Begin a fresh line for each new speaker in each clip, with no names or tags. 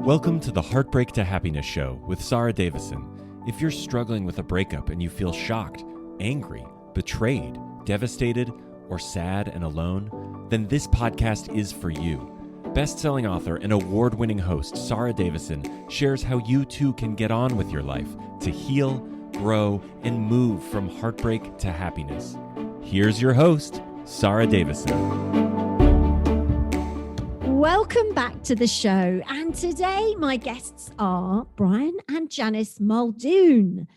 Welcome to the Heartbreak to Happiness show with Sara Davison. If you're struggling with a breakup and you feel shocked, angry, betrayed, devastated, or sad and alone, then this podcast is for you. Best-selling author and award-winning host Sara Davison shares how you too can get on with your life to heal, grow, and move from heartbreak to happiness. Here's your host, Sara Davison.
Welcome back to the show. And today my guests are Brian and Janice Muldoon.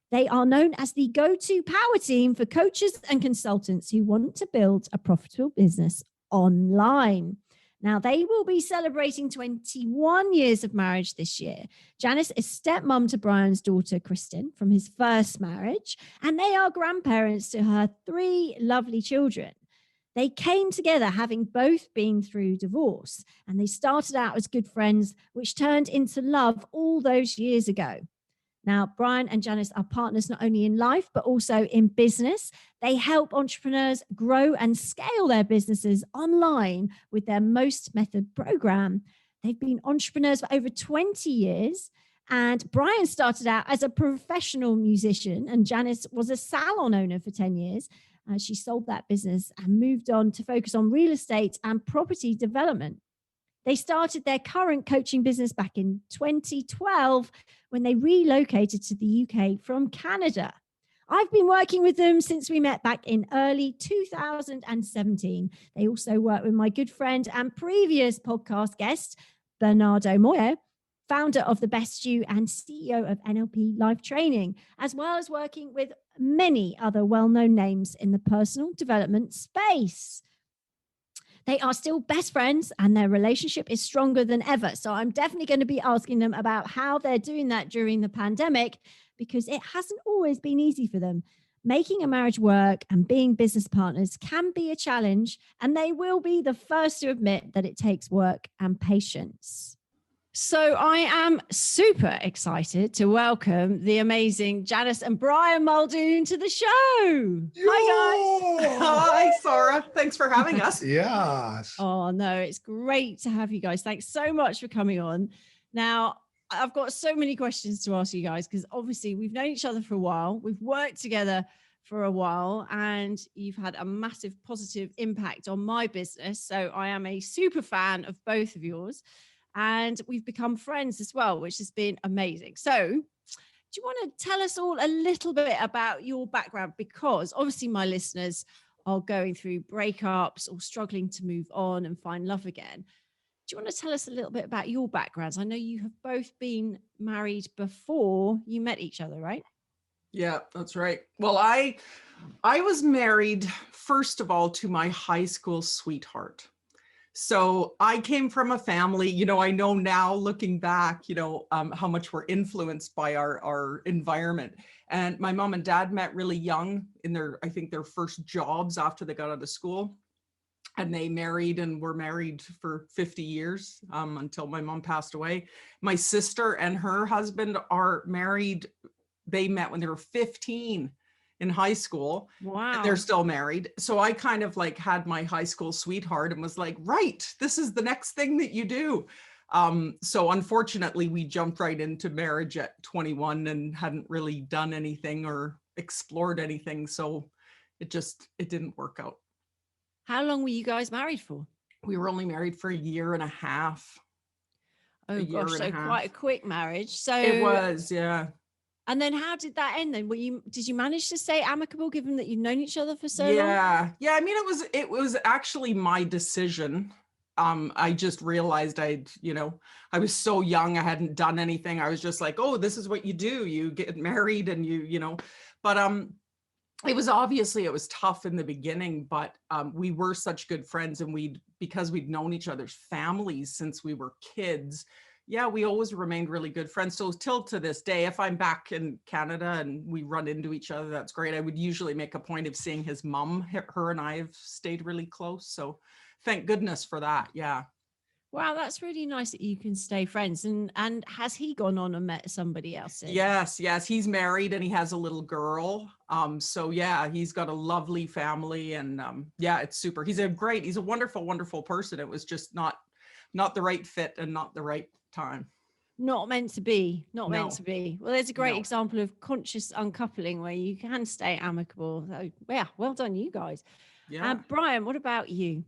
They are known as the go-to power team for coaches and consultants who want to build a profitable business online. Now, they will be celebrating 21 years of marriage this year. Janice is stepmom to Brian's daughter, Kristen, from his first marriage, and they are grandparents to her 3 lovely children. They came together having both been through divorce, and they started out as good friends, which turned into love all those years ago. Now, Brian and Janice are partners not only in life, but also in business. They help entrepreneurs grow and scale their businesses online with their Most Method program. They've been entrepreneurs for over 20 years. And Brian started out as a professional musician, and Janice was a salon owner for 10 years. She sold that business and moved on to focus on real estate and property development. They started their current coaching business back in 2012 when they relocated to the UK from Canada. I've been working with them since we met back in early 2017. They also work with my good friend and previous podcast guest, Bernardo Moyer, founder of The Best You and CEO of NLP Life Training, as well as working with many other well-known names in the personal development space. They are still best friends and their relationship is stronger than ever. So I'm definitely going to be asking them about how they're doing that during the pandemic, because it hasn't always been easy for them. Making a marriage work and being business partners can be a challenge, and they will be the first to admit that it takes work and patience. So I am super excited to welcome the amazing Janice and Brian Muldoon to the show. Hi, guys.
Hi, Sara. Thanks for having us.
Yes.
Oh, no, it's great to have you guys. Thanks so much for coming on. Now, I've got so many questions to ask you guys, because obviously we've known each other for a while. We've worked together for a while, and you've had a massive positive impact on my business. So I am a super fan of both of yours. And we've become friends as well, which has been amazing. So do you want to tell us all a little bit about your background? Because obviously my listeners are going through breakups or struggling to move on and find love again. Do you want to tell us a little bit about your backgrounds? I know you have both been married before you met each other, right?
Yeah, that's right. Well, I was married, first of all, to my high school sweetheart. So I came from a family, I know now looking back, how much we're influenced by our environment. And my mom and dad met really young in their first jobs after they got out of school. And they married and were married for 50 years until my mom passed away. My sister and her husband are married. They met when they were 15. In high school.
Wow.
And they're still married. So I kind of had my high school sweetheart and was like, right, this is the next thing that you do. So unfortunately, we jumped right into marriage at 21 and hadn't really done anything or explored anything. So it didn't work out.
How long were you guys married for?
We were only married for a year and a half.
Oh gosh, so quite a quick marriage. So
it was, yeah.
And then how did that end then? Did you manage to stay amicable given that you've known each other for so long?
Yeah. I mean, it was actually my decision. I just realized I was so young. I hadn't done anything. I was just like, oh, this is what you do. You get married and but it was tough in the beginling, but we were such good friends, and because we'd known each other's families since we were kids. Yeah, we always remained really good friends. So till to this day, if I'm back in Canada and we run into each other, that's great. I would usually make a point of seeing his mom. Her and I have stayed really close. So thank goodness for that. Yeah.
Wow, that's really nice that you can stay friends. And has he gone on and met somebody else since?
Yes. He's married and he has a little girl. So yeah, he's got a lovely family, and yeah, it's super. He's a wonderful, wonderful person. It was just not the right fit and not the right time.
not meant to be, not meant
No,
to be. Well, there's a great
no.
example of conscious uncoupling where you can stay amicable. So, yeah, well done, you guys.
Yeah.
Brian, what about you?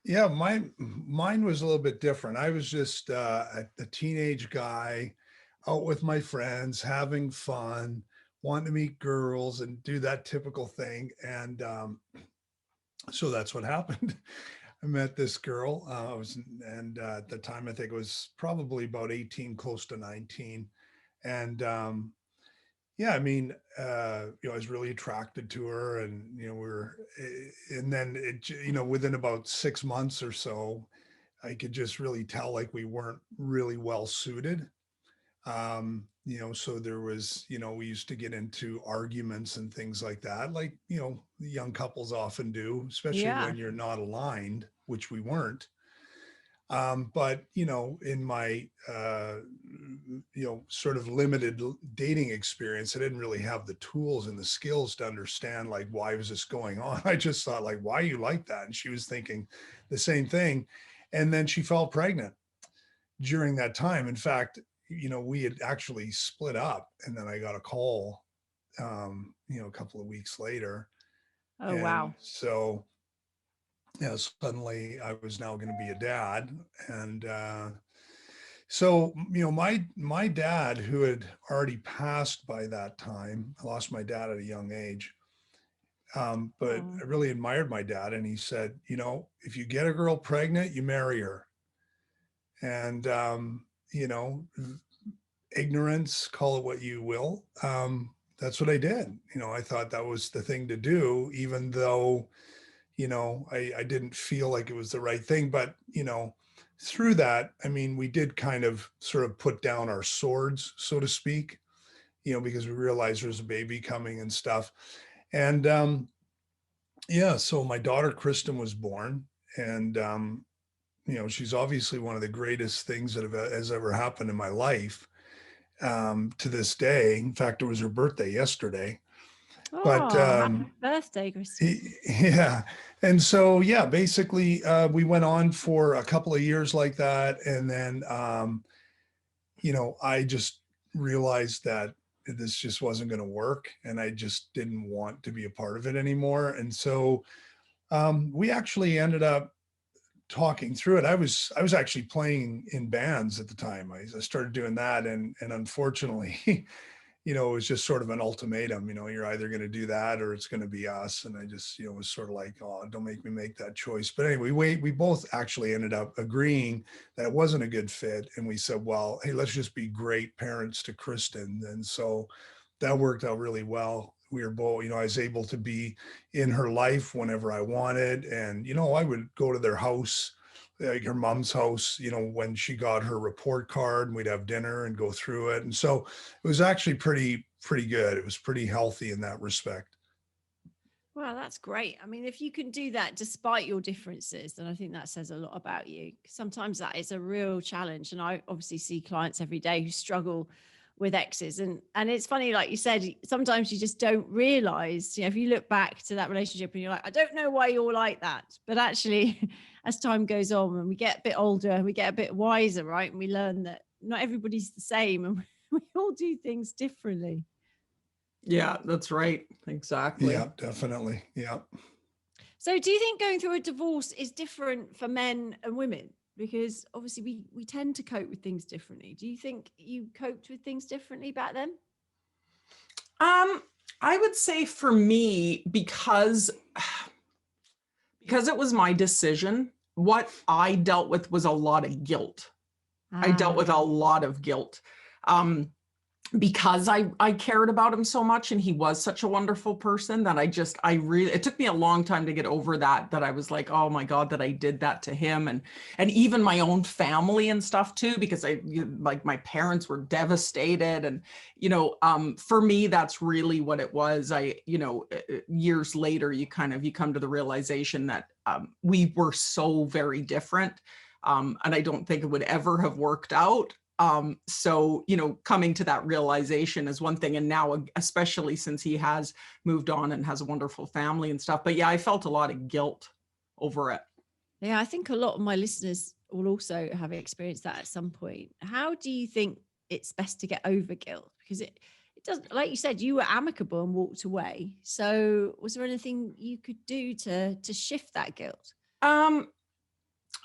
Yeah, mine was a little bit different. I was just a teenage guy out with my friends, having fun, wanting to meet girls and do that typical thing. And so that's what happened. I met this girl. At the time, I think it was probably about 18, close to 19. And yeah, I mean, I was really attracted to her, and and then within about 6 months or so, I could just really tell like we weren't really well suited. So there was, we used to get into arguments and things like that, like, young couples often do, especially
Yeah.
when you're not aligned, which we weren't. But in my sort of limited dating experience, I didn't really have the tools and the skills to understand like why was this going on. I just thought like, why are you like that? And she was thinking the same thing. And then she fell pregnant during that time. In fact, we had actually split up, and then I got a call a couple of weeks later.
Oh,
And
wow.
so suddenly I was now going to be a dad. And so, my dad, who had already passed by that time, I lost my dad at a young age. But
Oh.
I really admired my dad. And he said, if you get a girl pregnant, you marry her. And, ignorance, call it what you will. That's what I did. I thought that was the thing to do, even though I didn't feel like it was the right thing. But, through that, I mean, we did kind of sort of put down our swords, so to speak, because we realized there's a baby coming and stuff. And so my daughter, Kristen, was born. And, she's obviously one of the greatest things that has ever happened in my life to this day. In fact, it was her birthday yesterday. But
happy birthday, Kristen.
yeah. And so, yeah, basically we went on for a couple of years like that. And then, I just realized that this just wasn't going to work, and I just didn't want to be a part of it anymore. And so we actually ended up talking through it. I was actually playing in bands at the time. I started doing that. And unfortunately, it was just sort of an ultimatum, you're either going to do that or it's going to be us. And I just, was sort of like, oh, don't make me make that choice. But anyway, we both actually ended up agreeing that it wasn't a good fit. And we said, well, hey, let's just be great parents to Kristen. And so that worked out really well. We were both, I was able to be in her life whenever I wanted. And, I would go to their house, like her mom's house, when she got her report card, and we'd have dinner and go through it. And so it was actually pretty good. It was pretty healthy in that respect.
Well, that's great. I mean, if you can do that despite your differences, then I think that says a lot about you. Sometimes that is a real challenge. And I obviously see clients every day who struggle with exes. And it's funny, like you said, sometimes you just don't realize, if you look back to that relationship and you're like, I don't know why you're like that. But actually, as time goes on and we get a bit older, we get a bit wiser, right? And we learn that not everybody's the same and we all do things differently.
Yeah, that's right. Exactly.
Yeah, definitely. Yeah.
So do you think going through a divorce is different for men and women? Because obviously we tend to cope with things differently. Do you think you coped with things differently back then?
I would say for me, because it was my decision, what I dealt with was a lot of guilt. I dealt with a lot of guilt. Because I cared about him so much, and he was such a wonderful person that it took me a long time to get over that I was like, oh my God, that I did that to him, and even my own family and stuff too, because my parents were devastated. And, for me, that's really what it was. Years later, you come to the realization that we were so very different. And I don't think it would ever have worked out. So, coming to that realization is one thing. And now, especially since he has moved on and has a wonderful family and stuff. But yeah, I felt a lot of guilt over it.
Yeah, I think a lot of my listeners will also have experienced that at some point. How do you think it's best to get over guilt? Because it doesn't, like you said, you were amicable and walked away. So was there anything you could do to shift that guilt?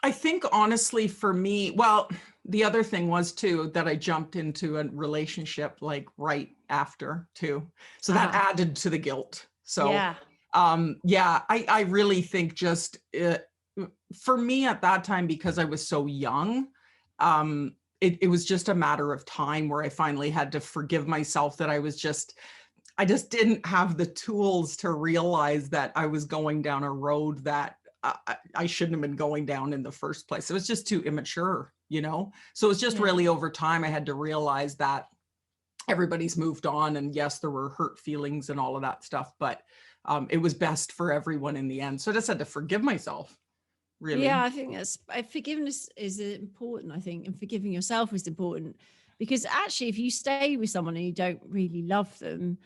I think honestly for me, well, the other thing was too that I jumped into a relationship like right after too. So that added to the guilt. So
yeah,
I really think just for me at that time, because I was so young, it was just a matter of time where I finally had to forgive myself that I just didn't have the tools to realize that I was going down a road that I shouldn't have been going down in the first place. It was just too immature, you know? So it was just really over time, I had to realize that everybody's moved on. And yes, there were hurt feelings and all of that stuff, but it was best for everyone in the end. So I just had to forgive myself, really.
Yeah, I think forgiveness is important, I think, and forgiving yourself is important, because actually if you stay with someone and you don't really love them,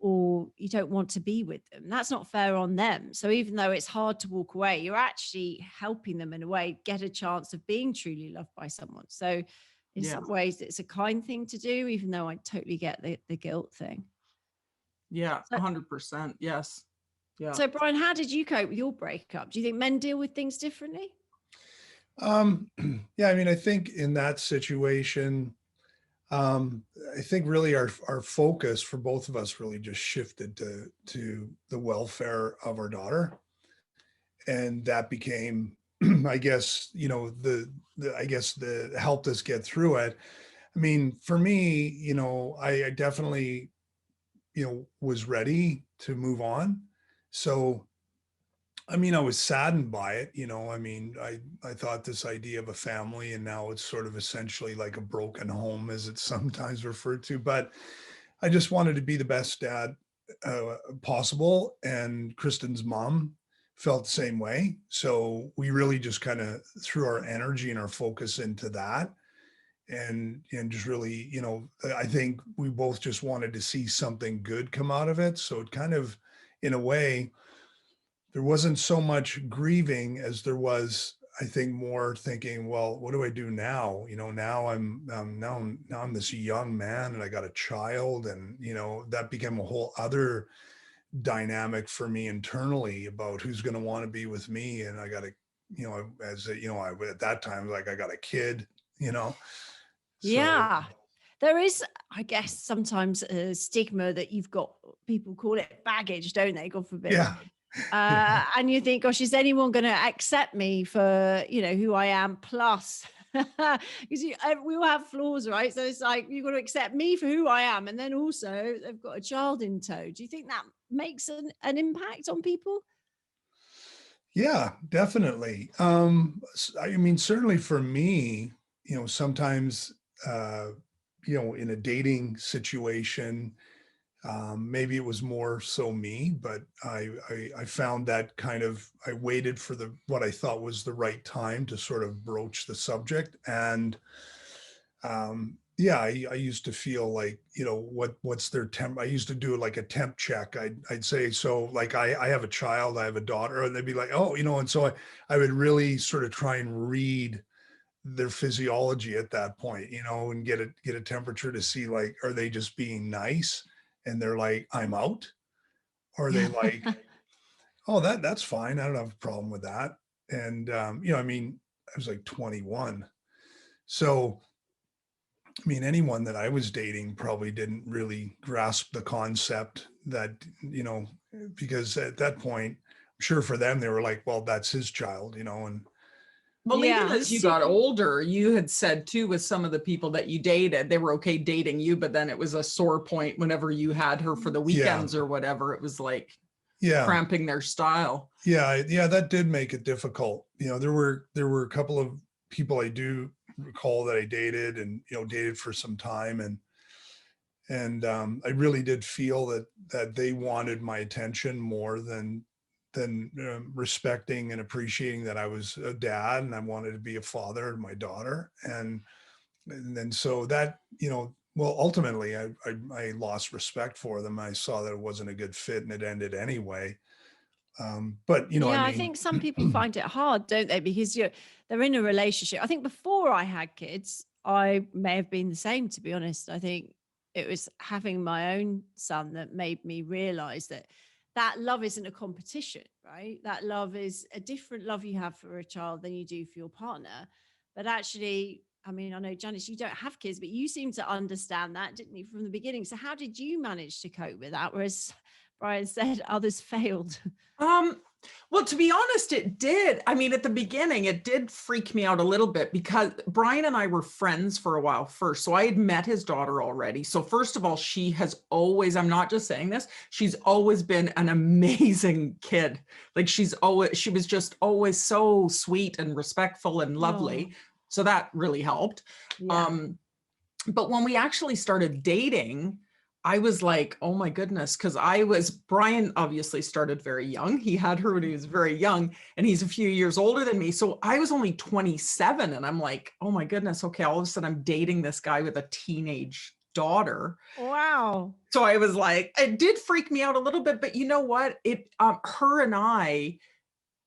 or you don't want to be with them, that's not fair on them. So even though it's hard to walk away, you're actually helping them in a way get a chance of being truly loved by someone. So in some ways it's a kind thing to do, even though I totally get the guilt thing.
Yeah, 100%. Yes. Yeah.
So Brian, how did you cope with your breakup? Do you think men deal with things differently?
Yeah, I mean, I think in that situation, I think really our focus for both of us really just shifted to the welfare of our daughter, and that became, I guess, you know, the helped us get through it. I mean, for me, you know, I definitely, you know, was ready to move on. So I mean, I was saddened by it, you know. I mean, I thought this idea of a family, and now it's sort of essentially like a broken home, as it's sometimes referred to. But I just wanted to be the best dad possible, and Kristen's mom felt the same way. So we really just kind of threw our energy and our focus into that, and just really, you know, I think we both just wanted to see something good come out of it. So it kind of, in a way, there wasn't so much grieving as there was, I think, more thinking, well, what do I do now? You know, now I'm this young man and I got a child, and, you know, that became a whole other dynamic for me internally about who's going to want to be with me. And I got to, you know, as a, you know, at that time, like I got a kid, you know. So,
yeah. There is, I guess, sometimes a stigma that you've got, people call it baggage, don't they? God forbid.
yeah.
And you think, gosh, is anyone going to accept me for, you know, who I am? Plus, because we all have flaws, right? So it's like, you've got to accept me for who I am. And then also they've got a child in tow. Do you think that makes an impact on people?
Yeah, definitely. I mean, certainly for me, you know, sometimes, you know, in a dating situation, maybe it was more so me, but I found that kind of, I waited for what I thought was the right time to sort of broach the subject. And yeah, I used to feel like, you know, what's their temp. I used to do like a temp check. I'd say, so like, I have a child, I have a daughter, and they'd be like, oh, you know, and so I would really sort of try and read their physiology at that point, you know, and get a temperature to see, like, are they just being nice and they're like, I'm out? Or are they like, oh, that's fine, I don't have a problem with that. And you know, I mean, I was like 21. So I mean, anyone that I was dating probably didn't really grasp the concept that, you know, because at that point, I'm sure for them, they were like, well, that's his child, you know. And
well, even as you got older, you had said too, with some of the people that you dated, they were okay dating you, but then it was a sore point whenever you had her for the weekends or whatever. It was like cramping their style.
Yeah, that did make it difficult. You know, there were a couple of people I do recall that I dated, and, you know, dated for some time, and I really did feel that they wanted my attention more than respecting and appreciating that I was a dad and I wanted to be a father to my daughter. And then so that, you know, well, ultimately I lost respect for them. I saw that it wasn't a good fit and it ended anyway. But you know,
Yeah,
I
I
mean,
think some people find it hard, don't they? Because they're in a relationship. I think before I had kids, I may have been the same, to be honest. I think it was having my own son that made me realize that love isn't a competition, right? That love is a different love you have for a child than you do for your partner. But actually, I mean, I know, Janice, you don't have kids, but you seem to understand that, didn't you, from the beginning? So how did you manage to cope with that? Whereas Brian said others failed.
Um, well, to be honest, it did. I mean, at the beginning, it did freak me out a little bit because Brian and I were friends for a while first. So I had met his daughter already. So first of all, she has always, I'm not just saying this, she's always been an amazing kid. Like she was just always so sweet and respectful and lovely.
Oh,
So that really helped.
yeah.
Um, but when we actually started dating, I was like, oh my goodness, because Brian obviously started very young. He had her when he was very young, and he's a few years older than me. So I was only 27, and I'm like, oh my goodness, okay, all of a sudden I'm dating this guy with a teenage daughter.
Wow.
So I was like, it did freak me out a little bit, but you know what? Her and I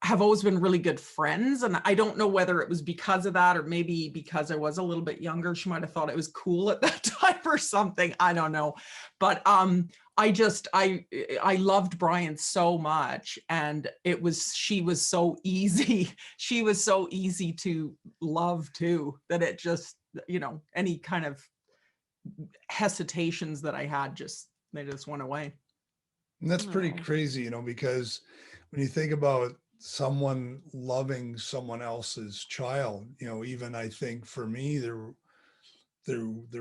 have always been really good friends. And I don't know whether it was because of that, or maybe because I was a little bit younger, she might've thought it was cool at that time or something. I don't know. But I loved Brian so much, and she was so easy. She was so easy to love too, that it just, any kind of hesitations that I had, they just went away.
and that's pretty
Oh,
crazy, because when you think about someone loving someone else's child, even I think for me, there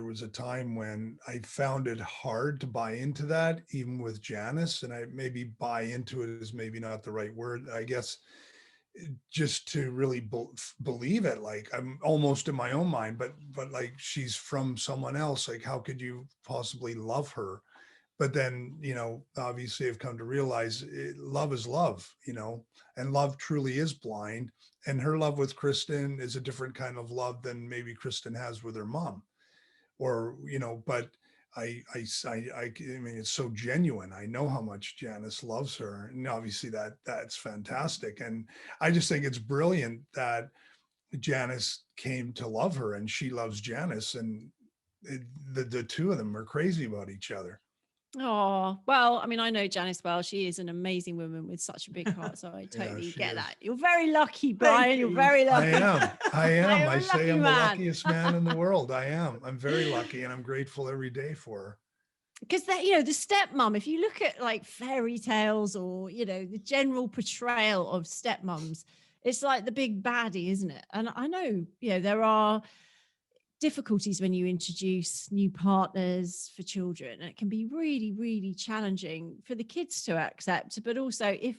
was a time when I found it hard to buy into that, even with Janice, and I maybe buy into it is maybe not the right word, I guess, just to really believe it. Like I'm almost in my own mind, but like she's from someone else. Like how could you possibly love her? But then, obviously I've come to realize love is love, and love truly is blind. And her love with Kristen is a different kind of love than maybe Kristen has with her mom, or, but I mean, it's so genuine. I know how much Janice loves her, and obviously that's fantastic. And I just think it's brilliant that Janice came to love her, and she loves Janice, and the two of them are crazy about each other.
oh, well, I mean, I know Janice well. She is an amazing woman with such a big heart. So I
Yeah,
totally
she
get
is.
that. You're very lucky,
Thank
Brian. You're
you.
very
I
lucky.
am. I am.
You're
I
a
say
lucky
I'm the
man.
luckiest man in the world. I am. I'm very lucky, and I'm grateful every day for her.
Because the stepmom, if you look at like fairy tales or, the general portrayal of stepmoms, it's like the big baddie, isn't it? And I know, there are difficulties when you introduce new partners for children. And it can be really, really challenging for the kids to accept. But also, if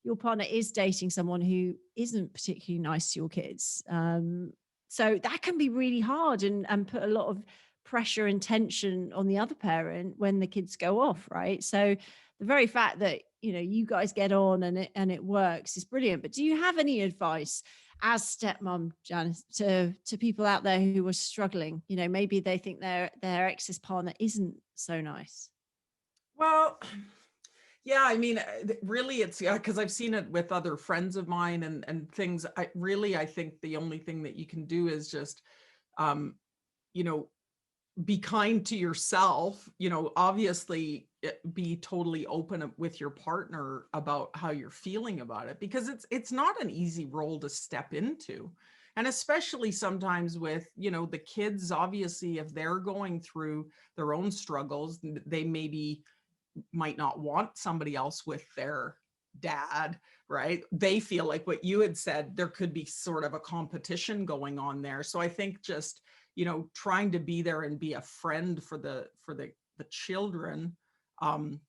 your partner is dating someone who isn't particularly nice to your kids, so that can be really hard and put a lot of pressure and tension on the other parent when the kids go off, right? So the very fact that you guys get on and it works is brilliant. But do you have any advice as stepmom, Janice, to people out there who are struggling? Maybe they think their ex's partner isn't so nice.
Well, yeah, I mean, really, it's because I've seen it with other friends of mine and things. I think the only thing that you can do is just, um, you know, be kind to yourself. Obviously, be totally open with your partner about how you're feeling about it, because it's not an easy role to step into, and especially sometimes with the kids. Obviously, if they're going through their own struggles, they maybe might not want somebody else with their dad, right? They feel like what you had said, there could be sort of a competition going on there. So I think just, trying to be there and be a friend for the children, um,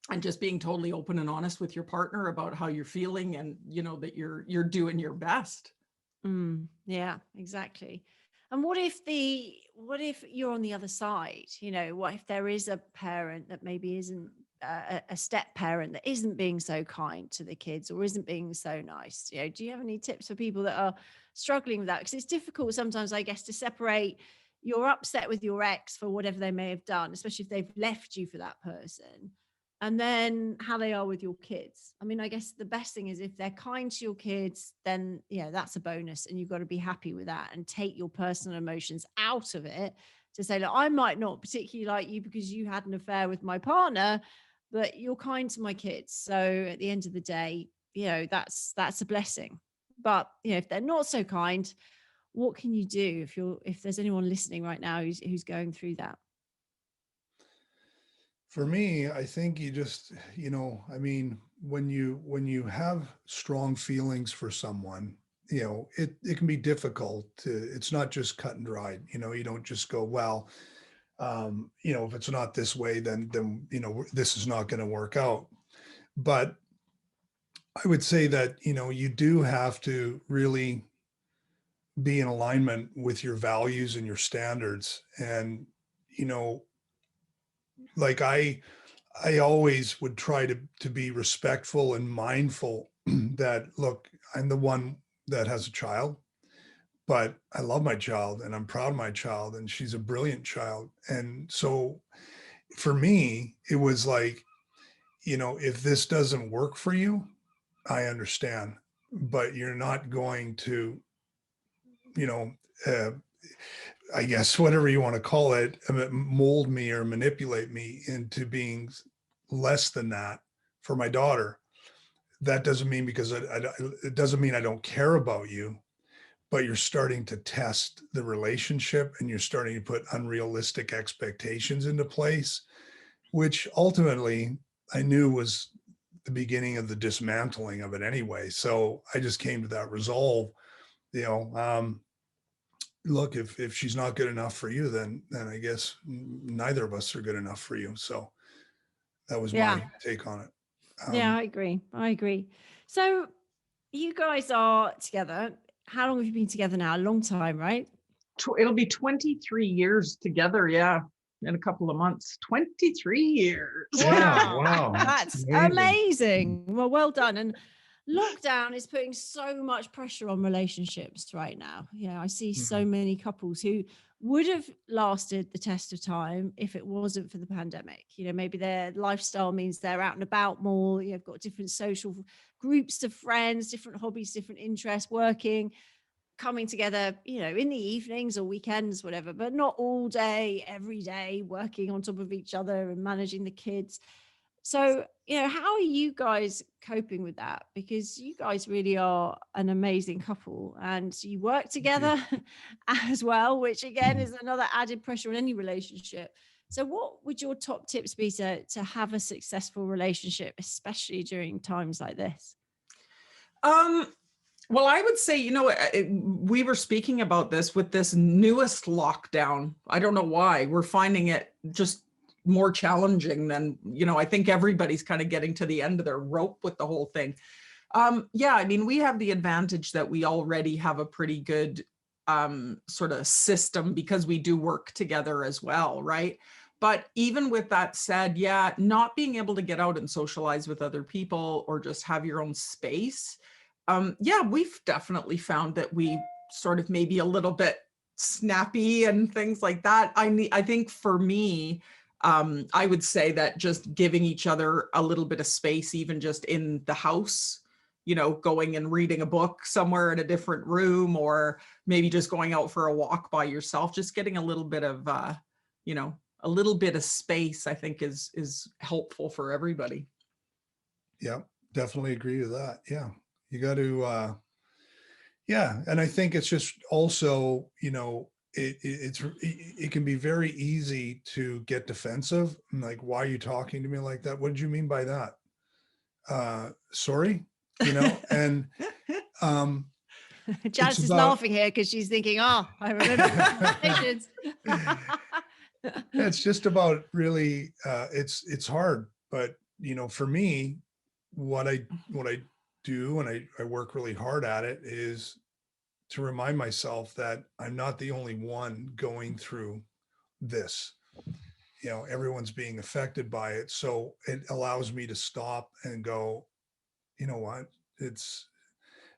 and just being totally open and honest with your partner about how you're feeling, and that you're doing your best.
Yeah, exactly. And what if you're on the other side? What if there is a parent that maybe isn't a step parent that isn't being so kind to the kids or isn't being so nice? Do you have any tips for people that are struggling with that? Because it's difficult sometimes, I guess, to separate. You're upset with your ex for whatever they may have done, especially if they've left you for that person. and then how they are with your kids. I mean, I guess the best thing is if they're kind to your kids, then that's a bonus, and you've got to be happy with that and take your personal emotions out of it to say, look, I might not particularly like you because you had an affair with my partner, but you're kind to my kids. So at the end of the day, that's a blessing. But if they're not so kind, what can you do if there's anyone listening right now who's going through that?
For me, I think you just, I mean, when you have strong feelings for someone, it can be difficult it's not just cut and dried. You don't just go, well, if it's not this way, then this is not going to work out. But I would say that, you do have to really be in alignment with your values and your standards. And, like I always would try to be respectful and mindful that, look, I'm the one that has a child, but I love my child and I'm proud of my child and she's a brilliant child. And so for me, it was like, if this doesn't work for you, I understand, but you're not going to, uh, I guess, whatever you want to call it, mold me or manipulate me into being less than that for my daughter. That doesn't mean it doesn't mean I don't care about you, but you're starting to test the relationship and you're starting to put unrealistic expectations into place, which ultimately I knew was the beginning of the dismantling of it anyway. So I just came to that resolve, look, if she's not good enough for you, then I guess neither of us are good enough for you. So that was my take on it.
I agree. So you guys are together. How long have you been together now? A long time, right?
It'll be 23 years together. Yeah. In a couple of months. 23 years.
Wow. That's amazing. Well done. And lockdown is putting so much pressure on relationships right now. I see so many couples who would have lasted the test of time if it wasn't for the pandemic. Maybe their lifestyle means they're out and about more. You've got different social groups of friends, different hobbies, different interests, working, coming together, in the evenings or weekends, whatever, but not all day, every day, working on top of each other and managing the kids. So, how are you guys coping with that? Because you guys really are an amazing couple and you work together as well, which again is another added pressure on any relationship. So what would your top tips be to have a successful relationship, especially during times like this?
Well, I would say, we were speaking about this with this newest lockdown. I don't know why. We're finding it just more challenging than, I think everybody's kind of getting to the end of their rope with the whole thing. I mean, we have the advantage that we already have a pretty good sort of system because we do work together as well, right? But even with that said, not being able to get out and socialize with other people or just have your own space. We've definitely found that we sort of maybe a little bit snappy and things like that. I think for me, I would say that just giving each other a little bit of space, even just in the house, going and reading a book somewhere in a different room, or maybe just going out for a walk by yourself, just getting a little bit of, a little bit of space, I think is helpful for everybody.
Yeah, definitely agree with that. Yeah. You got to, and I think it's just also, it can be very easy to get defensive. I'm like, why are you talking to me like that? What did you mean by that? Sorry, and
Janice is laughing here because she's thinking, I remember conversations.
It's just about really, it's hard, but for me, what I do, and I work really hard at it, is to remind myself that I'm not the only one going through this. Everyone's being affected by it. So it allows me to stop and go, you know what, it's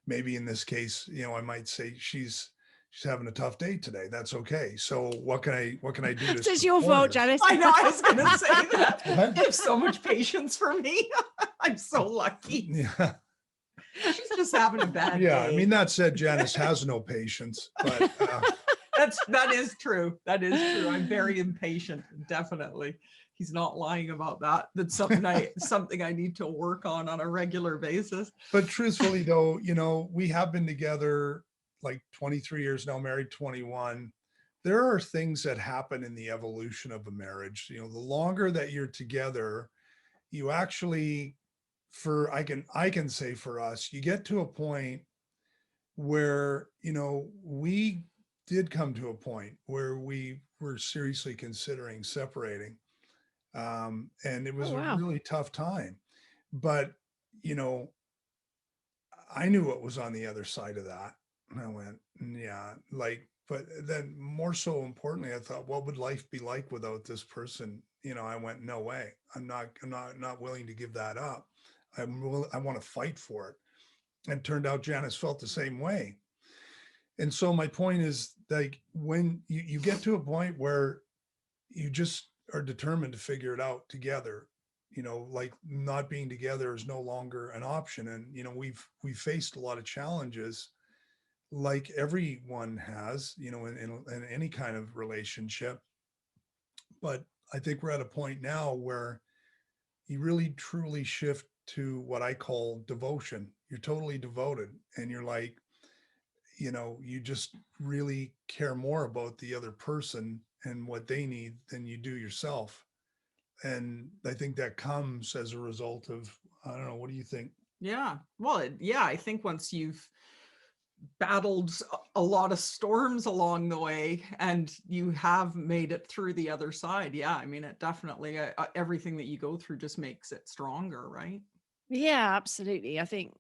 maybe in this case, I might say she's she's having a tough day today. That's okay. So what can I do to
So it's your fault,
support her?
Janice.
I know, I was going to say that.
What?
You have so much patience for me. I'm so lucky.
Yeah.
She's just having a bad
Yeah.
day.
I mean, that said, Janice has no patience, but
That is true. That is true. I'm very impatient. Definitely. He's not lying about that. That's something I need to work on a regular basis.
but truthfully though, we have been together like 23 years now, married 21. There are things that happen in the evolution of a marriage. The longer that you're together, you actually, I can say for us, you get to a point where, we did come to a point where we were seriously considering separating. And it was
Oh,
a
wow.
really tough time. But, I knew what was on the other side of that. And I went, yeah, but then more so importantly, I thought, what would life be like without this person? I went, no way. I'm not willing to give that up. I want to fight for it. And it turned out Janice felt the same way. And so my point is, like, when you get to a point where you just are determined to figure it out together, like not being together is no longer an option. And, we've faced a lot of challenges like everyone has, in any kind of relationship. But I think we're at a point now where you really truly shift to what I call devotion. You're totally devoted and you're like, you just really care more about the other person and what they need than you do yourself. And I think that comes as a result of, I don't know, what do you think?
Yeah. Well, I think once you've battled a lot of storms along the way and you have made it through the other side. Yeah. I mean, it definitely, everything that you go through just makes it stronger, right?
Yeah, absolutely. I think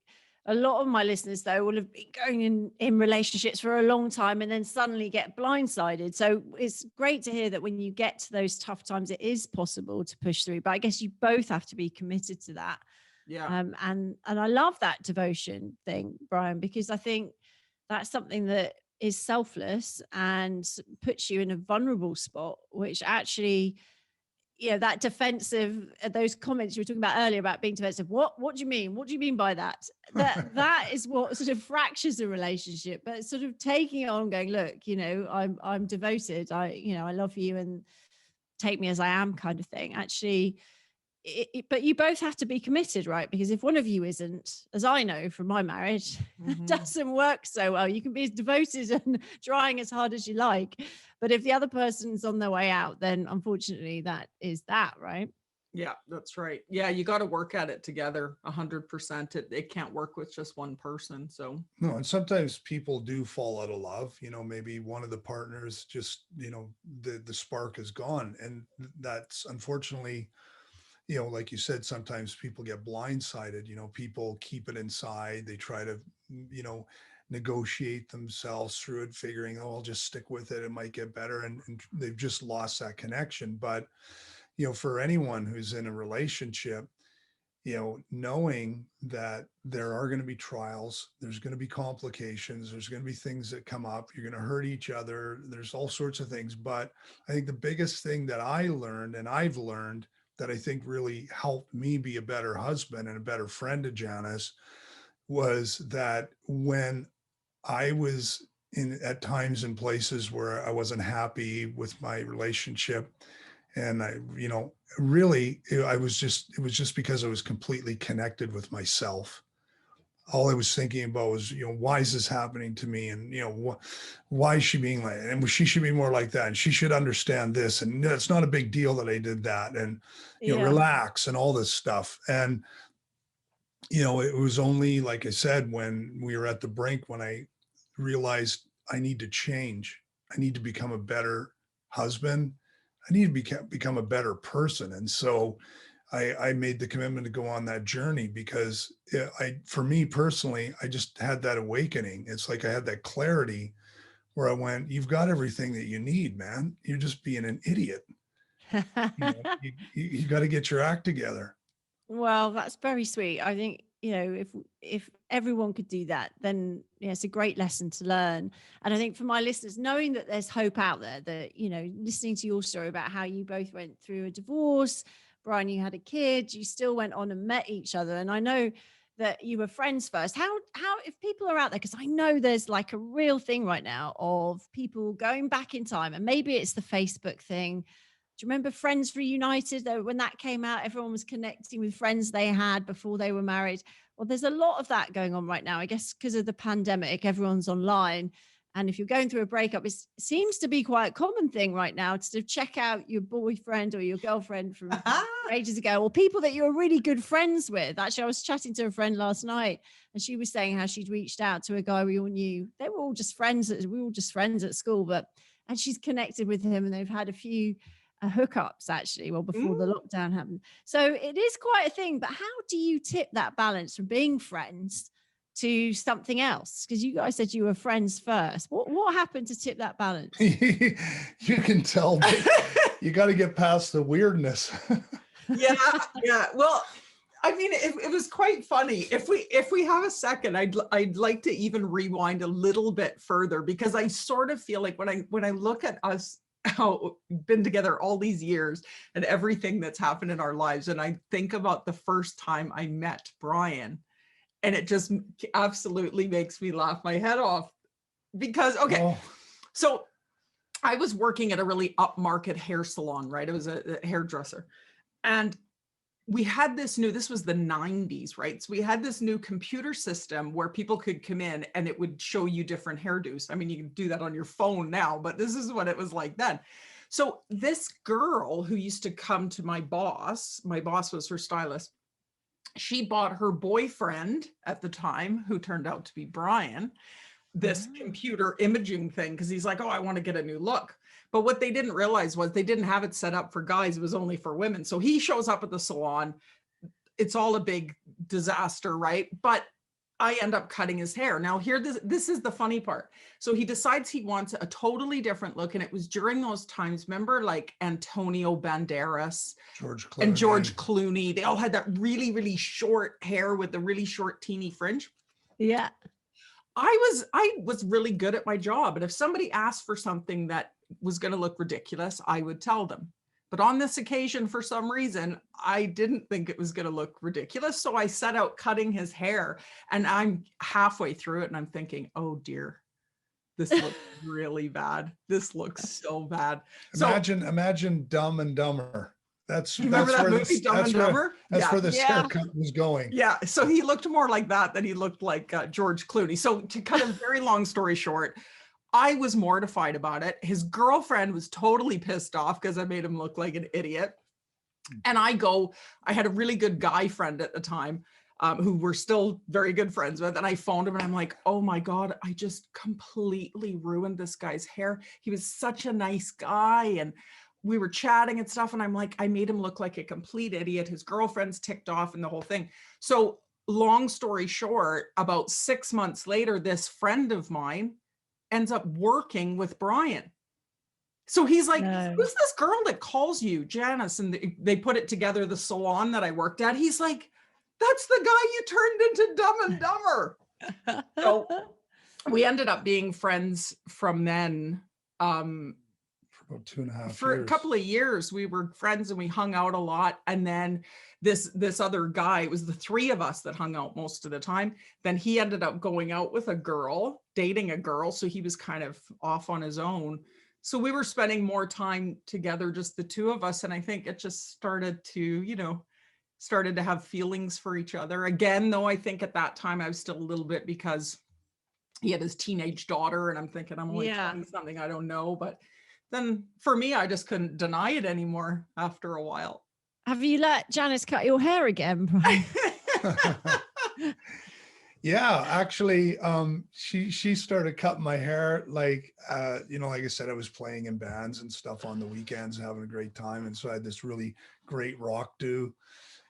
a lot of my listeners, though, will have been going in relationships for a long time and then suddenly get blindsided. So it's great to hear that when you get to those tough times, it is possible to push through. But I guess you both have to be committed to that.
Yeah.
And I love that devotion thing, Brian, because I think that's something that is selfless and puts you in a vulnerable spot, which actually, that defensive, those comments you were talking about earlier about being defensive. What do you mean? What do you mean by that? That is what sort of fractures a relationship, but sort of taking it on, going, look, I'm devoted. I love you and take me as I am, kind of thing. Actually, but you both have to be committed, right? Because if one of you isn't, as I know from my marriage, it doesn't work so well. You can be as devoted and trying as hard as you like, but if the other person's on their way out, then unfortunately that is that, right?
Yeah, that's right. Yeah, you got to work at it together 100%. It can't work with just one person. So
No, and sometimes people do fall out of love. Maybe one of the partners just, the spark is gone. And that's unfortunately, like you said, sometimes people get blindsided. People keep it inside. They try to, negotiate themselves through it, figuring, oh, I'll just stick with it. It might get better. And they've just lost that connection. But, for anyone who's in a relationship, knowing that there are going to be trials, there's going to be complications, there's going to be things that come up, you're going to hurt each other, there's all sorts of things. But I think the biggest thing that I learned, and I've learned, that I think really helped me be a better husband and a better friend to Janice, was that when I was at times in places where I wasn't happy with my relationship, and I, really, it was just because I was completely connected with myself. All I was thinking about was, why is this happening to me? And, why is she being like, and she should be more like that. And she should understand this. And it's not a big deal that I did that. And, relax and all this stuff. And, it was only, like I said, when we were at the brink, when I realized I need to change. I need to become a better husband. I need to become a better person. And so I made the commitment to go on that journey, because for me personally, I just had that awakening. It's like I had that clarity where I went, you've got everything that you need, man. You're just being an idiot. You got to get your act together.
Well, that's very sweet. I think, you know, if everyone could do that, then yeah, it's a great lesson to learn. And I think for my listeners, knowing that there's hope out there, that, you know, listening to your story about how you both went through a divorce, Brian, you had a kid, you still went on and met each other. And I know that you were friends first. How if people are out there, because I know there's like a real thing right now of people going back in time, and maybe it's the Facebook thing. Do you remember Friends Reunited? Though when that came out, everyone was connecting with friends they had before they were married. Well, there's a lot of that going on right now, I guess, because of the pandemic. Everyone's online. And if you're going through a breakup, it seems to be quite a common thing right now to check out your boyfriend or your girlfriend from ages ago, or people that you're really good friends with. Actually, I was chatting to a friend last night, and she was saying how she'd reached out to a guy we all knew. They were all just friends. We were all just friends at school, and she's connected with him, and they've had a few hookups actually, well, before the lockdown happened. So it is quite a thing. But how do you tip that balance from being friends to something else? Because you guys said you were friends first. What happened to tip that balance?
You can tell you got to get past the weirdness.
Yeah. Well, I mean, it was quite funny. If we have a second, I'd like to even rewind a little bit further, because I sort of feel like when I look at us, how we've been together all these years and everything that's happened in our lives, and I think about the first time I met Brian, and it just absolutely makes me laugh my head off. Because so I was working at a really upmarket hair salon, right? It was a hairdresser, and we had this was the 90s, right? So we had this new computer system where people could come in and it would show you different hairdos. I mean, you can do that on your phone now, but this is what it was like then. So this girl who used to come to my boss was her stylist. She bought her boyfriend at the time, who turned out to be Brian, this computer imaging thing, because he's like, oh, I want to get a new look. But what they didn't realize was they didn't have it set up for guys. It was only for women. So he shows up at the salon. It's all a big disaster, right? But I end up cutting his hair. Now here, this is the funny part. So he decides he wants a totally different look. And it was during those times, remember, like Antonio Banderas, George Clooney. They all had that really, really short hair with the really short teeny fringe.
Yeah.
I was really good at my job. And if somebody asked for something that was going to look ridiculous, I would tell them. But on this occasion, for some reason, I didn't think it was going to look ridiculous. So I set out cutting his hair, and I'm halfway through it and I'm thinking, oh dear, this looks really bad. This looks so bad.
Imagine Dumb and Dumber. That's
remember
that's
that
where
movie, Dumb and Dumber?
That's where the haircut was going.
Yeah. So he looked more like that than he looked like George Clooney. So to cut a very long story short, I was mortified about it. His girlfriend was totally pissed off because I made him look like an idiot. And I had a really good guy friend at the time, who we're still very good friends with. And I phoned him and I'm like, oh my God, I just completely ruined this guy's hair. He was such a nice guy. And we were chatting and stuff. And I'm like, I made him look like a complete idiot. His girlfriend's ticked off and the whole thing. So long story short, about 6 months later, this friend of mine ends up working with Brian. So he's like, who's this girl that calls you, Janice? And they put it together, the salon that I worked at. He's like, that's the guy you turned into Dumb and Dumber. So we ended up being friends from then.
For about 2.5 years.
For a couple of years, we were friends and we hung out a lot. And then this other guy, it was the three of us that hung out most of the time. Then he ended up going out with a girl, dating a girl. So he was kind of off on his own. So we were spending more time together, just the two of us. And I think it just started to have feelings for each other. Again, though, I think at that time I was still a little bit, because he had his teenage daughter and I'm thinking, I'm only 20 something, I don't know. But then for me, I just couldn't deny it anymore after a while.
Have you let Janice cut your hair again, Brian?
Yeah, actually, she started cutting my hair. Like, like I said, I was playing in bands and stuff on the weekends, having a great time. And so I had this really great rock do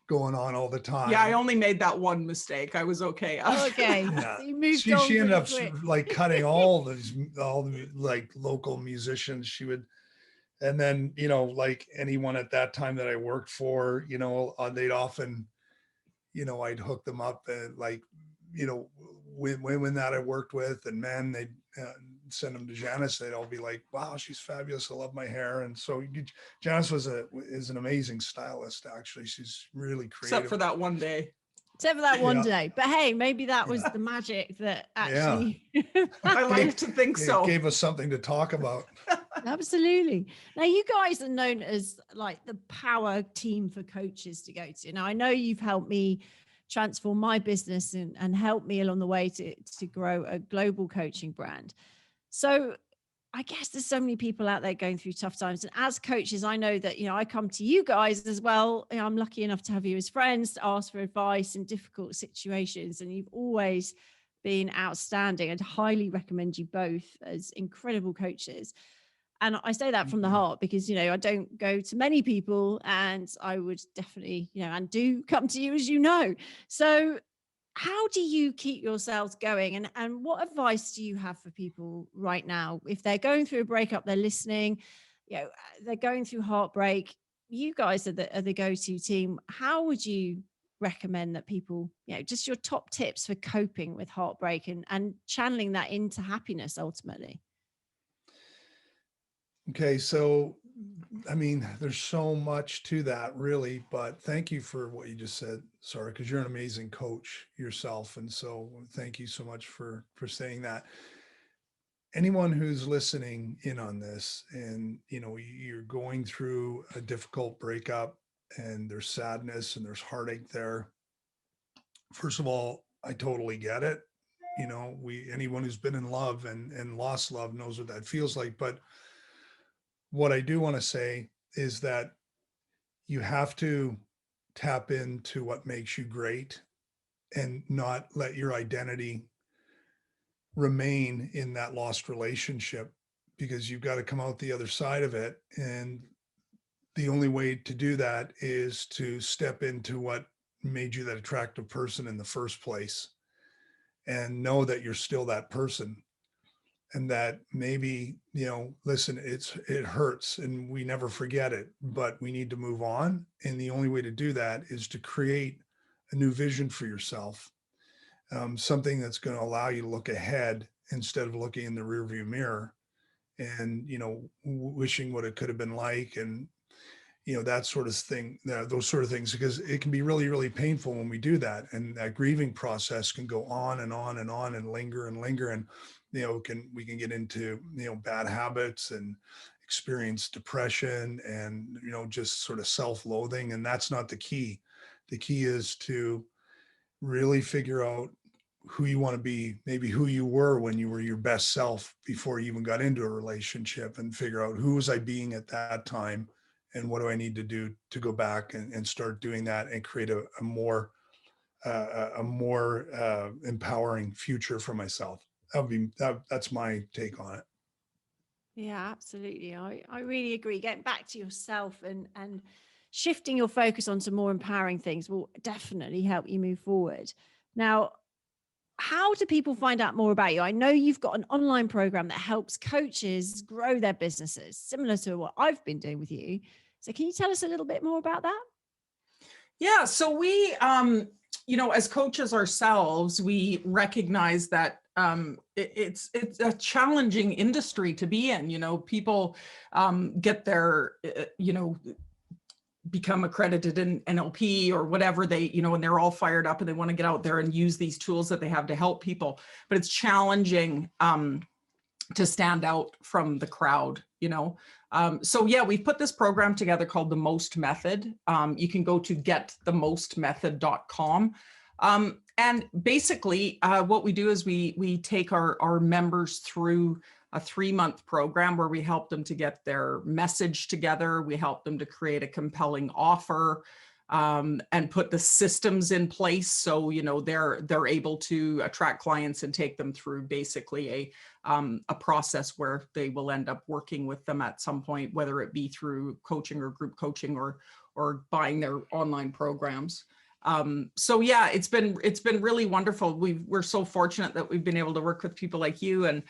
going on all the time.
Yeah, I only made that one mistake. I was okay.
Okay.
Yeah.
So you moved
she ended up
quick.
like cutting all the like local musicians. She would, and then, like anyone at that time that I worked for, they'd often, I'd hook them up and like, women that I worked with and men, they'd send them to Janice. They'd all be like, wow, she's fabulous. I love my hair. And so Janice is an amazing stylist. Actually, she's really creative.
Except for that one day.
Except for that one day. But hey, maybe that was the magic that actually.
I like to think so.
It gave us something to talk about.
Absolutely. Now, you guys are known as like the power team for coaches to go to. Now, I know you've helped me transform my business and help me along the way to grow a global coaching brand. So I guess there's so many people out there going through tough times. And as coaches, I know that, I come to you guys as well. I'm lucky enough to have you as friends to ask for advice in difficult situations. And you've always been outstanding. I'd highly recommend you both as incredible coaches. And I say that from the heart because, I don't go to many people, and I would definitely, and do come to you, as you know. So how do you keep yourselves going? And what advice do you have for people right now? If they're going through a breakup, they're listening, they're going through heartbreak, you guys are the go-to team. How would you recommend that people, just your top tips for coping with heartbreak and channeling that into happiness ultimately?
Okay, so there's so much to that really, but thank you for what you just said, Sara, because you're an amazing coach yourself. And so thank you so much for saying that. Anyone who's listening in on this and, you're going through a difficult breakup and there's sadness and there's heartache there. First of all, I totally get it. Anyone who's been in love and lost love knows what that feels like. But what I do want to say is that you have to tap into what makes you great and not let your identity remain in that lost relationship, because you've got to come out the other side of it. And the only way to do that is to step into what made you that attractive person in the first place and know that you're still that person. And that maybe, listen, it hurts and we never forget it, but we need to move on. And the only way to do that is to create a new vision for yourself, something that's going to allow you to look ahead instead of looking in the rearview mirror and, wishing what it could have been like. And, that sort of thing, those sort of things, because it can be really, really painful when we do that. And that grieving process can go on and on and on and linger and linger. And, we can get into, bad habits and experience depression and, just sort of self-loathing. And that's not the key. The key is to really figure out who you want to be, maybe who you were when you were your best self before you even got into a relationship, and figure out who was I being at that time and what do I need to do to go back and start doing that and create a more empowering future for myself. That's my take on it.
Yeah, absolutely. I really agree. Getting back to yourself and shifting your focus onto more empowering things will definitely help you move forward. Now, how do people find out more about you? I know you've got an online program that helps coaches grow their businesses, similar to what I've been doing with you. So can you tell us a little bit more about that?
Yeah, so we, as coaches ourselves, we recognize that it's a challenging industry to be in. People get their, become accredited in NLP or whatever they, and they're all fired up and they want to get out there and use these tools that they have to help people. But it's challenging to stand out from the crowd, So yeah, we've put this program together called The Most Method. You can go to getthemostmethod.com. And basically what we do is we take our members through a 3-month program where we help them to get their message together. We help them to create a compelling offer and put the systems in place. So, they're able to attract clients and take them through basically a process where they will end up working with them at some point, whether it be through coaching or group coaching or buying their online programs. So yeah, it's been really wonderful. We're so fortunate that we've been able to work with people like you and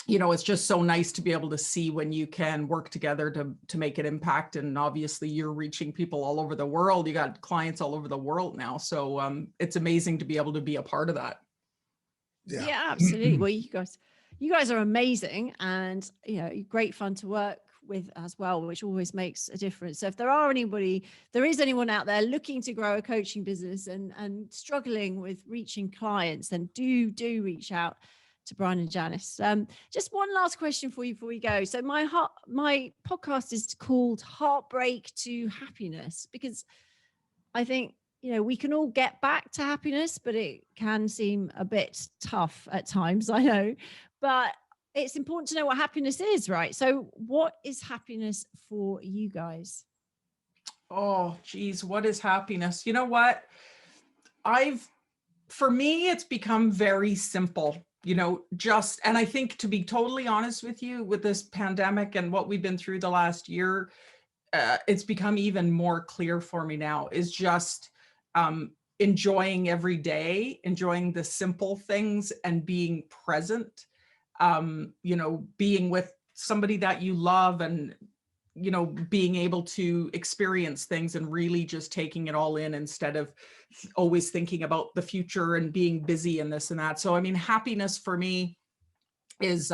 you know, it's just so nice to be able to see when you can work together to make an impact. And obviously you're reaching people all over the world. You got clients all over the world now. So it's amazing to be able to be a part of that.
Yeah, absolutely. Well, you guys are amazing, and you know, great fun to work with as well, which always makes a difference. So if there is anyone out there looking to grow a coaching business and struggling with reaching clients, then do reach out to Brian and Janice. Just one last question for you before we go. So my podcast is called Heartbreak to Happiness, because I think, you know, we can all get back to happiness, but it can seem a bit tough at times, I know, but it's important to know what happiness is, right? So what is happiness for you guys?
Oh, geez, what is happiness? You know what? For me, it's become very simple, you know, and I think, to be totally honest with you, with this pandemic and what we've been through the last year, it's become even more clear for me now, is just enjoying every day, enjoying the simple things, and being present, you know, being with somebody that you love, and, you know, being able to experience things and really just taking it all in, instead of always thinking about the future and being busy and this and that. So, I mean, happiness for me is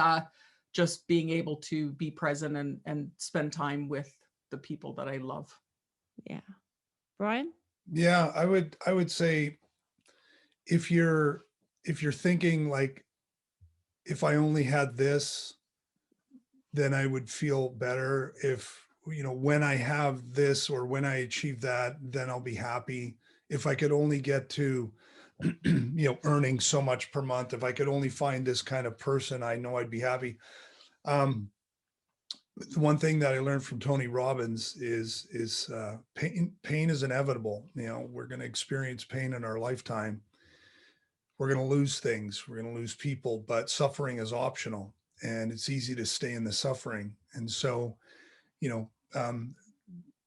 just being able to be present and spend time with the people that I love.
Yeah. Brian?
Yeah, I would say, if you're thinking like, if I only had this, then I would feel better. If, you know, when I have this or when I achieve that, then I'll be happy. If I could only get to, you know, earning so much per month, if I could only find this kind of person, I know I'd be happy. One thing that I learned from Tony Robbins is pain is inevitable. You know, we're going to experience pain in our lifetime. We're going to lose things. We're going to lose people, but suffering is optional, and it's easy to stay in the suffering. And so, you know,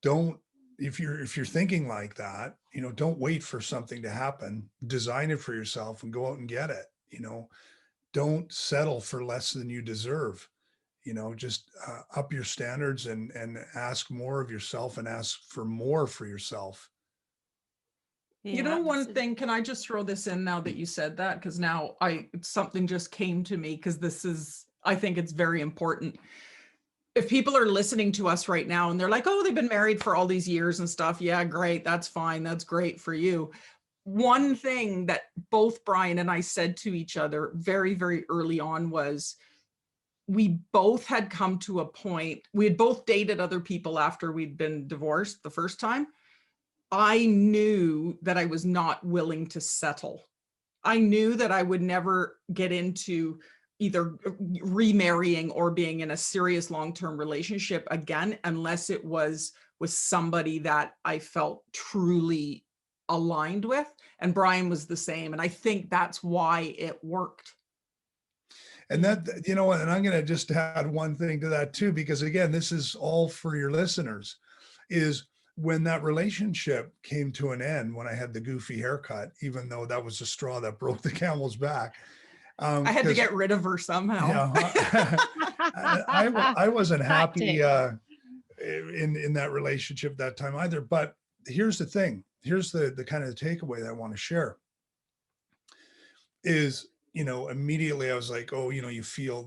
don't, if you're thinking like that, you know, don't wait for something to happen. Design it for yourself and go out and get it. You know, don't settle for less than you deserve. You know, just up your standards and ask more of yourself, and ask for more for yourself.
Yeah,
You know, one thing, can I just throw this in now that you said that? Because now something just came to me, because I think it's very important. If people are listening to us right now and they're like, oh, they've been married for all these years and stuff. Yeah, great. That's fine. That's great for you. One thing that both Brian and I said to each other very, very early on was, we both had come to a point, we had both dated other people after we'd been divorced the first time. I knew that I was not willing to settle. I knew that I would never get into either remarrying or being in a serious long-term relationship again, unless it was with somebody that I felt truly aligned with. And Brian was the same. And I think that's why it worked.
And that, you know, and I'm going to just add one thing to that too, because again, this is all for your listeners, is when that relationship came to an end, when I had the goofy haircut, even though that was the straw that broke the camel's back.
I had to get rid of her somehow.
Yeah, I wasn't happy in that relationship that time either. But here's the thing. Here's the kind of the takeaway that I want to share is, you know, immediately I was like, oh, you know, you feel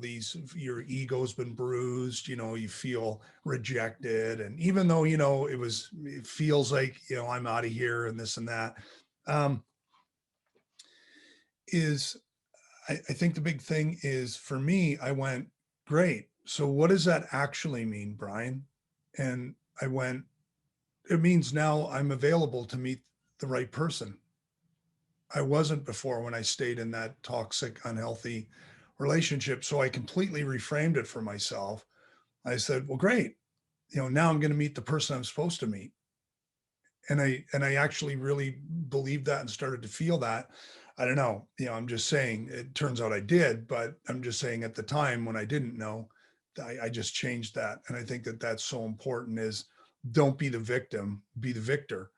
your ego's been bruised, you know, you feel rejected. And even though, you know, it feels like, you know, I'm out of here and this and that, I think the big thing is, for me, I went, great. So what does that actually mean, Brian? And I went, it means now I'm available to meet the right person. I wasn't before, when I stayed in that toxic, unhealthy relationship. So I completely reframed it for myself. I said, well, great. You know, now I'm going to meet the person I'm supposed to meet. And I actually really believed that and started to feel that. I don't know, you know, I'm just saying, it turns out I did, but I'm just saying, at the time when I didn't know, I just changed that. And I think that that's so important, is don't be the victim, be the victor.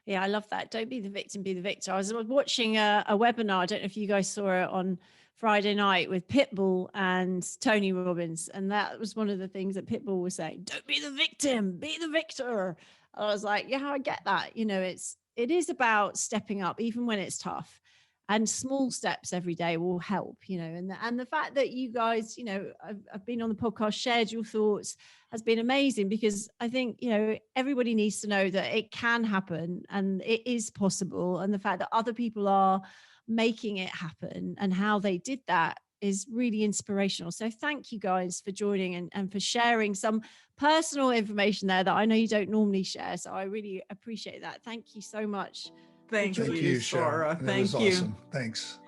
Yeah, I love that. Don't be the victim, be the victor. I was watching a webinar. I don't know if you guys saw it on Friday night with Pitbull and Tony Robbins. And that was one of the things that Pitbull was saying, don't be the victim, be the victor. I was like, yeah, I get that. You know, it is about stepping up, even when it's tough, and small steps every day will help, you know, and the fact that you guys, you know, I've been on the podcast, shared your thoughts has been amazing, because I think, you know, everybody needs to know that it can happen and it is possible. And the fact that other people are making it happen and how they did that is really inspirational. So thank you guys for joining and for sharing some personal information there that I know you don't normally share. So I really appreciate that. Thank you so much.
Thank you, Sara. Thank you.
Awesome. Thanks.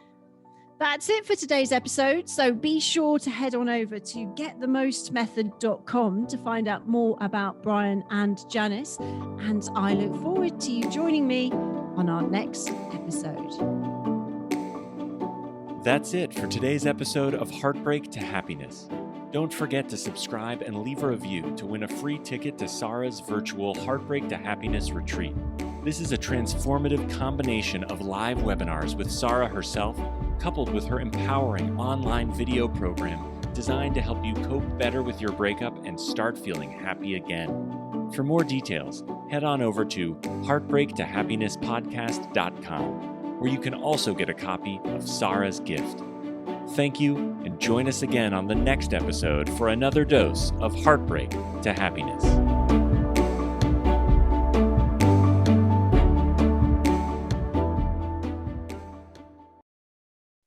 That's it for today's episode. So be sure to head on over to getthemostmethod.com to find out more about Brian and Janice. And I look forward to you joining me on our next episode.
That's it for today's episode of Heartbreak to Happiness. Don't forget to subscribe and leave a review to win a free ticket to Sara's virtual Heartbreak to Happiness retreat. This is a transformative combination of live webinars with Sara herself, coupled with her empowering online video program designed to help you cope better with your breakup and start feeling happy again. For more details, head on over to heartbreaktohappinesspodcast.com, where you can also get a copy of Sara's gift. Thank you, and join us again on the next episode for another dose of Heartbreak to Happiness.